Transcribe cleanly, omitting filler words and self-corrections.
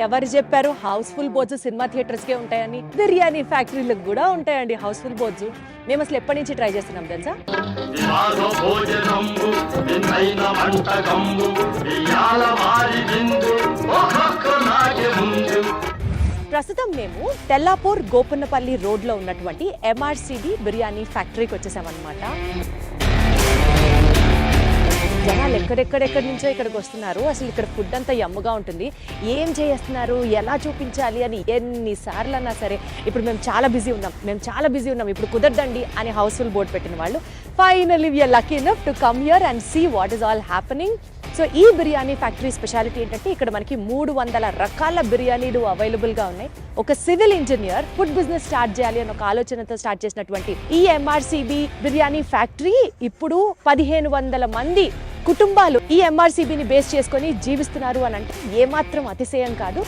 ఎవరు చెప్పారు Housefull boards cinema థియేటర్స్కే ఉంటాయని? బిర్యానీ ఫ్యాక్టరీలకు కూడా ఉంటాయండి హౌస్ఫుల్ బోర్డ్స్. మేము అసలు ఎప్పటి నుంచి ట్రై చేస్తున్నాం తెలుసా? ప్రస్తుతం మేము తెల్లాపూర్ గోపున్నపల్లి రోడ్లో ఉన్నటువంటి ఎంఆర్సిబి బిర్యానీ ఫ్యాక్టరీకి వచ్చేసామన్నమాట. జనాలు ఎక్కడెక్కడెక్కడి నుంచో ఇక్కడికి వస్తున్నారు. అసలు ఇక్కడ ఫుడ్ అంతా యమ్ముగా ఉంటుంది. ఏం చేస్తున్నారు, ఎలా చూపించాలి అని ఎన్నిసార్లు అన్నా సరే ఇప్పుడు మేము చాలా బిజీ ఉన్నాం, ఇప్పుడు కుదరదండి అని హౌస్ఫుల్ బోర్డ్ పెట్టిన వాళ్ళు finally we are lucky enough to come here and see what is all happening. So ఈ బిర్యానీ ఫ్యాక్టరీ స్పెషాలిటీ ఏంటంటే ఇక్కడ మనకి 300 రకాల బిర్యానీలు అవైలబుల్గా ఉన్నాయి. ఒక civil engineer food business start చేయాలి అని ఒక ఆలోచనతో స్టార్ట్ చేసినటువంటి ఈ ఎంఆర్సిబి బిర్యానీ ఫ్యాక్టరీ ఇప్పుడు 1500 మంది కుటుంబాలు ఈ ఎంఆర్సిబిని బేస్ చేసుకొని జీవిస్తున్నారు అని అంటే ఏమాత్రం అతిశయం కాదు.